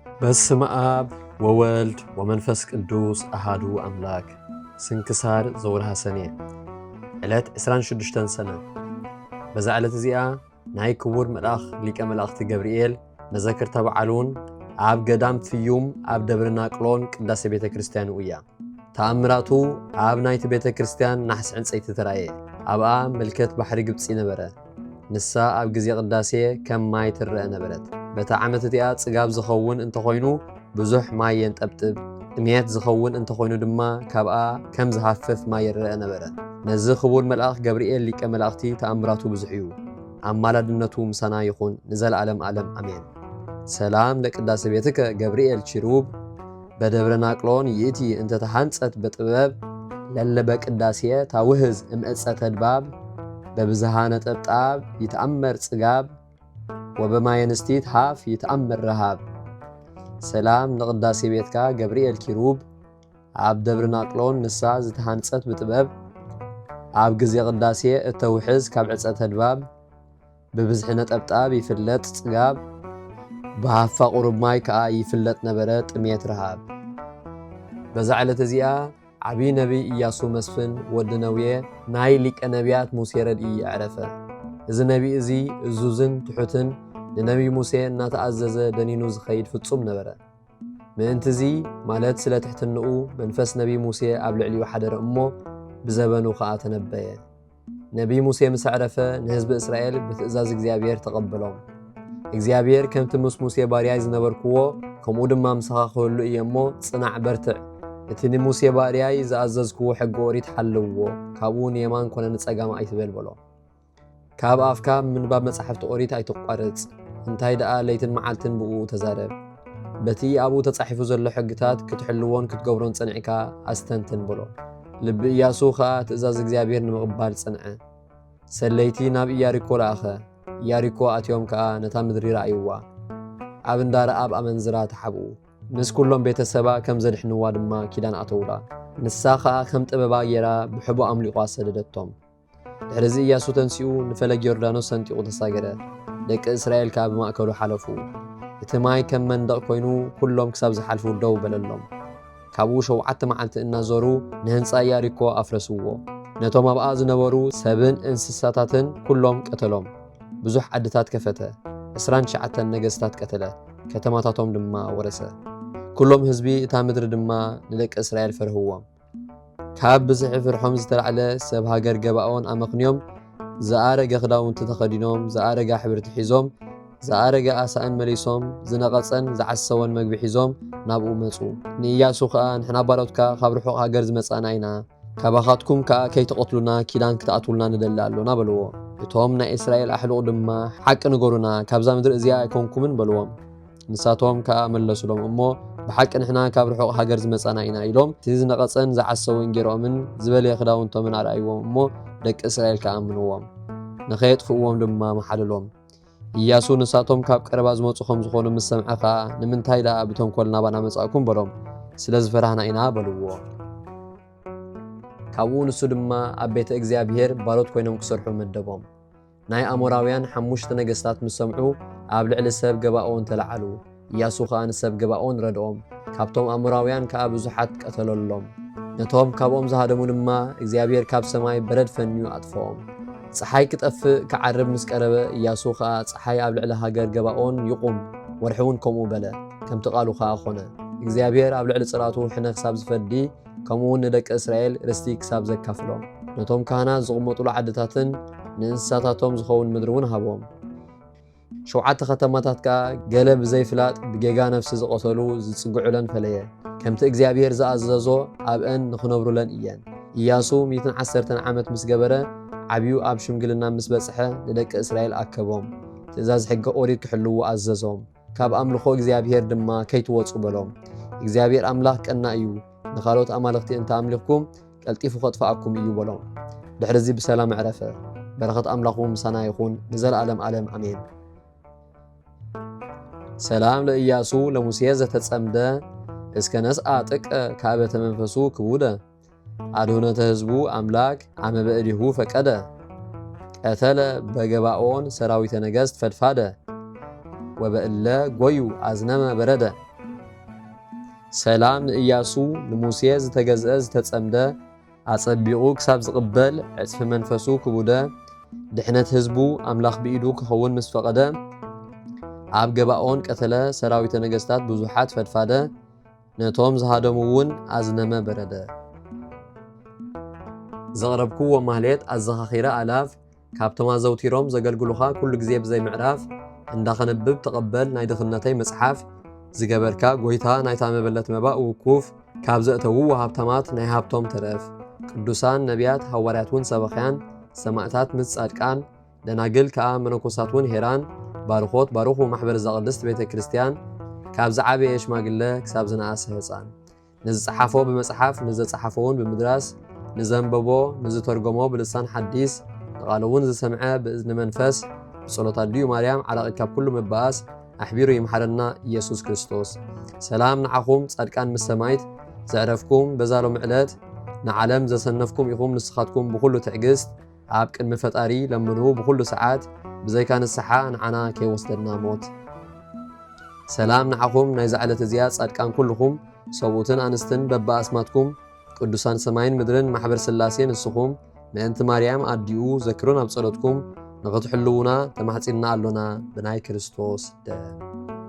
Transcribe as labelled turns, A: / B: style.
A: በስመ አብ ወወልድ ወመንፈስ ቅዱስ አሃዱ አምላክ። ስንክሳር ዘወርሃ ሰኔ ዕለት 26 ሰነ። በዛ ዕለት እዚኣ ናይ ክቡር መልአኽ ሊቀ መላእኽቲ ገብርኤል መዘክርተ በዓሉን ኣብ ገዳም ፍዩም ኣብ ደብረ ናቅሎን ቅዳሴ ቤተ ክርስቲያን እያ። ተኣምራቱ ኣብ ናይቲ ቤተ ክርስቲያን ናሕሲ ዕንፀይቲ ተራእየ። ኣብኣ ምልክት ባሕሪ ግብፂ ነበረ። ንሳ ኣብ ግዜ ቅዳሴ ከም ማይ ትረአ ነበረት። በታ ዓመት እቲኣ ጽጋብ ዝኸውን እንተኾይኑ ብዙሕ ማይ የንጠብጥብ፣ እምየት ዝኸውን እንተኾይኑ ድማ ካብኣ ከም ዝሃፍፍ ማይ ይረአ ነበረ። ነዚ ክቡር መልአኽ ገብርኤል ሊቀ መላእኽቲ ተኣምራቱ ብዙሕ እዩ። ኣማላድነቱ ምሳና ይኹን ንዘለዓለም ዓለም ኣሜን። ሰላም ለቅዳሴ ቤትከ ገብርኤል ቺሩብ በደብረ ናቅሎን ይእቲ እንተ ተሃንጸት በጥበብ ለለ በቅዳሴየ ታውህዝ እምዕፀተ ድባብ በብዝሃ ነጠብጣብ ይተአመር ጽጋብ ወበማየንስቲት ሃፍ ይተአመር ረሃብ። ሰላም ንቅዳሴ ቤትካ ገብርኤል ኪሩብ ኣብ ደብረ ናቅሎን ንሳ ዝተሃንጸት ብጥበብ ኣብ ግዜ ቅዳሴ እተውሕዝ ካብ ዕፀተ ድባብ ብብዝሒ ነጠብጣብ ይፍለጥ ጽጋብ ብሃፋ ቁሩብ ማይ ከዓ ይፍለጥ ነበረ ጥሜት ረሃብ። በዛ ዕለት እዚኣ ዓብይ ነቢይ ኢያሱ መስፍን ወዲ ነውየ ናይ ሊቀ ነቢያት ሙሴ ረድኢ ያዕረፈ። እዚ ነቢይ እዚ እዙዝን ትሑትን ንነቢይ ሙሴ እናተኣዘዘ ደኒኑ ዝኸይድ ፍጹም ነበረ። ምእንቲ እዚ ማለት ስለ ትሕትንኡ መንፈስ ነቢይ ሙሴ ኣብ ልዕሊኡ ሓደረ እሞ ብዘበኑ ከዓ ተነበየ። ነቢይ ሙሴ ምስ ዕረፈ ንህዝቢ እስራኤል ብትእዛዝ እግዚኣብሔር ተቐበሎም። እግዚኣብሔር ከምቲ ምስ ሙሴ ባርያይ ዝነበርክዎ ከምኡ ድማ ምሳኻ ክህሉ እየ እሞ ጽናዕ በርትዕ፣ እቲ ንሙሴ ባርያይ ዝኣዘዝክዎ ሕጊ ኦሪት ሓልውዎ፣ ካብኡ ንየማን ኮነ ንጸጋም ኣይትበል በሎ። ካብ ኣፍካ ምንባብ መጻሕፍቲ ኦሪት ኣይትቋረጽ፣ እንታይ ደኣ ለይትን መዓልትን ብኡ ተዛረብ። በቲ ኣብኡ ተጻሒፉ ዘሎ ሕግታት ክትሕልዎን ክትገብሮን ጸኒዕካ ኣስተንትን በሎ። ልቢ ኢያሱ ከዓ ትእዛዝ እግዚኣብሔር ንምቕባል ጸንዐ። ሰለይቲ ናብ ኢያሪኮ ለኣኸ። ኢያሪኮ ኣትዮም ከዓ ነታ ምድሪ ረኣይዋ። ኣብ እንዳረኣብ ኣመንዝራ ተሓብኡ። ምስ ኩሎም ቤተሰባ ከም ዘድሕንዋ ድማ ኪዳን ኣተውላ። ንሳ ከዓ ከም ጥበባ ጌራ ብሕቦ ኣምሊቑ ሰደደቶም። ድሕሪዚ ኢያሱ ተንሲኡ ንፈለግ ዮርዳኖስ ሰንጢቑ ተሳገረ። ደቂ እስራኤል ከዓ ብማእከሉ ሓለፉ። እቲ ማይ ከም መንደቕ ኮይኑ ኩሎም ክሳብ ዝሓልፉ ደው በለሎም። ካብኡ 7 መዓልቲ እናዞሩ ንህንፃ ኢያሪኮ ኣፍረስዎ። ነቶም ኣብኣ ዝነበሩ ሰብን እንስሳታትን ኩሎም ቀተሎም። ብዙሕ ዓድታት ከፈተ። 29 ነገስታት ቀተለ። ከተማታቶም ድማ ወረሰ። ኩሎም ህዝቢ እታ ምድሪ ድማ ንደቂ እስራኤል ፈርህዎም። ካብ ብዝሒ ፍርሖም ዝተላዕለ ሰብ ሃገር ገባኦን ኣመኽንዮም ዝኣረገ ክዳውንቲ ተኸዲኖም ዝኣረገ ሕብርቲ ሒዞም ዝኣረገ ኣሳእን መሊሶም ዝነቐፀን ዝዓሰወን መግቢ ሒዞም ናብኡ መፁ። ንኢያሱ ከዓ ንሕና ባሮትካ ካብ ርሑቕ ሃገር ዝመጻና ኢና፣ ካባኻትኩም ከዓ ከይተቐትሉና ኪዳን ክትኣትውልና ንደሊ ኣሎና በልዎ። እቶም ናይ እስራኤል ኣሕሉቕ ድማ ሓቂ ንገሩና፣ ካብዛ ምድሪ እዚኣ ኣይኮንኩምን በልዎም። ንሳቶም ከዓ መለሱሎም እሞ ብሓቂ ንሕና ካብ ርሑቕ ሃገር ዝመጻና ኢና ኢሎም እቲ ዝነቐፀን ዝዓሰውን ጌሮምን ዝበለየ ክዳውንቶምን ኣርኣይዎም እሞ ደቂ እስራኤል ከዓ ኣምንዎም። ንኸየጥፍእዎም ድማ መሓልሎም። ኢያሱ ንሳቶም ካብ ቀረባ ዝመፁ ከም ዝኾኑ ምስ ሰምዐ ከዓ ንምንታይ ደኣ ብተንኰል ናባና መጻእኩም በሎም። ስለ ዝፈራህና ኢና በልዎ። ካብኡ ንሱ ድማ ኣብ ቤተ እግዚኣብሔር ባሮት ኮይኖም ክሰርሑ መደቦም። ናይ ኣሞራውያን 5 ነገስታት ምስ ሰምዑ ኣብ ልዕሊ ሰብ ገባኦን ተለዓሉ። ኢያሱ ከዓ ንሰብ ገባኦን ረድኦም። ካብቶም ኣሞራውያን ከዓ ብዙሓት ቀተለሎም። ነቶም ካብኦም ዝሃደሙ ድማ እግዚኣብሔር ካብ ሰማይ በረድ ፈንዩ ኣጥፍኦም። ፀሓይ ክጠፍእ ክዓርብ ምስ ቀረበ ኢያሱ ከዓ ፀሓይ ኣብ ልዕሊ ሃገር ገባኦን ይቁም፣ ወርሒ እውን ከምኡ በለ። ከምቲ ቃሉ ከዓ ኾነ። እግዚኣብሔር ኣብ ልዕሊ ጽላቱ ሕነ ክሳብ ዝፈዲ ከምኡውን ንደቂ እስራኤል ርስቲ ክሳብ ዘካፍሎም። ነቶም ካህናት ዝቕመጡሉ ዓድታትን ንእንስሳታቶም ዝኸውን ምድሪ እውን ሃቦም። 7 ከተማታት ከዓ ገለ ብዘይፍላጥ ብጌጋ ነፍሲ ዝቐተሉ ዝጽጉዑለን ፈለየ። ከምቲ እግዚኣብሔር ዝኣዘዞ ኣብአን ንኽነብሩለን እየን። ኢያሱ 110 ዓመት ምስ ገበረ ዓብዩ ኣብ ሽምግልና ምስ በጽሐ ንደቂ እስራኤል ኣከቦም። ትእዛዝ ሕጊ ኦሪት ክሕልዎ ኣዘዞም። ካብ ኣምልኾ እግዚኣብሔር ድማ ከይትወፁ በሎም። እግዚኣብሔር ኣምላኽ ቀና እዩ፣ ንኻልኦት ኣማልኽቲ እንተ ኣምሊኽኩም ቀልጢፉ ኸጥፍኣኩም እዩ በሎም። ድሕሪዚ ብሰላም ዕረፈ። በረኸት ኣምላኹ ምሳና ይኹን ንዘለዓለም ዓለም ኣሜን። ሰላም ለኢያሱ ለሙሴ ዘተጸምደ እስከ ነስአ ጥቀ ካበተ መንፈሱ ክቡደ አድኅኖተ ህዝቡ አምላክ አመ በእዲሁ ፈቀደ ቀተለ በገባኦን ሰራዊተ ነገሥት ፈድፋደ ወበእለ ጎዩ አዝነመ በረደ ሰላም ንኢያሱ ንሙሴ ዝተገዝአ ዝተጸምደ ኣጸቢቑ ክሳብ ዝቕበል ዕጽፊ መንፈሱ ክቡደ ድሕነት ህዝቡ ኣምላኽ ብኢዱ ክኸውን ምስ ፈቐደ ኣብ ገባኦን ቀተለ ሰራዊተ ነገስታት ብዙሓት ፈድፋደ ነቶም ዝሃደሙ እውን ኣዝነመ በረደ ዘቕረብክዎ ማህሌት ኣዘኻኺረ ኣላፍ ካብቶም ኣዘውቲሮም ዘገልግሉኻ ኩሉ ግዜ ብዘይ ምዕራፍ እንዳኸነብብ ተቐበል ናይ ድኽነተይ መጽሓፍ ዝገበርካ ጎይታ ናይታ መበለት መባእ ውኩፍ ካብ ዘእተዉ ወሃብታማት ናይ ሃብቶም ተረፍ ቅዱሳን ነቢያት ሃዋርያት እውን ሰበኽያን ሰማዕታት ምስ ጻድቃን ደናግል ከዓ መነኮሳት እውን ሄራን ባርኾት ባርኹ ማሕበር ዘቕድስት ቤተ ክርስቲያን ካብ ዝዓበየ ሽማግለ ክሳብ ዝነኣሰ ህፃን ንዝፀሓፎ ብመጽሓፍ ንዘፀሓፎ እውን ብምድራስ ንዘንበቦ ንዝተርጎሞ ብልሳን ሓዲስ ንቓል እውን ዝሰምዐ ብእዝኒ መንፈስ ብጸሎት ኣድልዩ ማርያም ዓላቒት ካብ ኩሉ መባኣስ ኣሕቢሩ ይምሓረና ኢየሱስ ክርስቶስ ሰላም ንዓኹም ጻድቃን ምስ ሰማይት ዘዕረፍኩም በዛሎም ዕለት ንዓለም ዘሰነፍኩም ኢኹም ንስኻትኩም ብኩሉ ትዕግስት ኣብ ቅድሚ ፈጣሪ ለምኑ ብኩሉ ሰዓት ብዘይካ ንስሓ ንዓና ከይወስደና ሞት ሰላም ንዓኹም ናይ ዝዓለት እዚኣ ጻድቃን ኩልኹም ሰብኡትን ኣንስትን በባኣስማትኩም ቅዱሳን ሰማይን ምድርን ማሕበር ስላሴ ንስኹም ምእንቲ ማርያም ኣዲኡ ዘክሩን ኣብ ጸሎትኩም ንኽትሕልውና ተማሕጺና ኣሎና ብናይ ክርስቶስ ደም